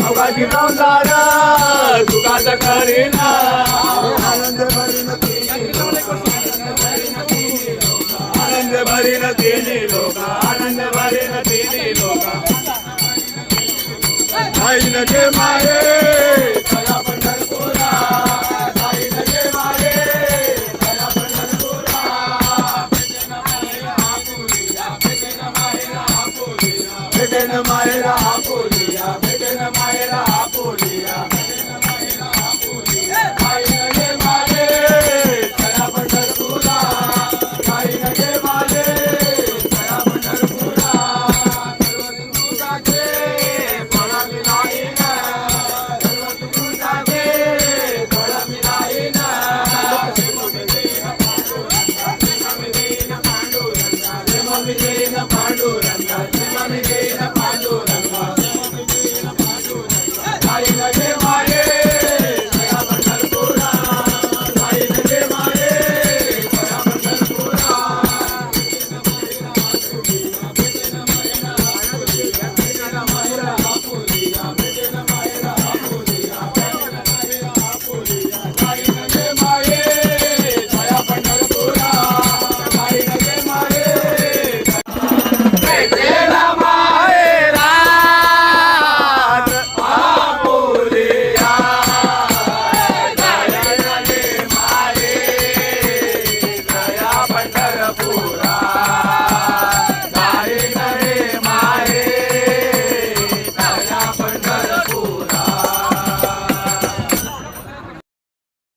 अवघाची संसार सुखाचा करीना आनंद भरीन तिन्ही लोक आनंद भरीन तिन्ही लोक जाईन गे माये चला पंढरपुरा जाईन गे माये चला पंढरपुरा भेटेन मायरा आपुलिया भेटेन मायरा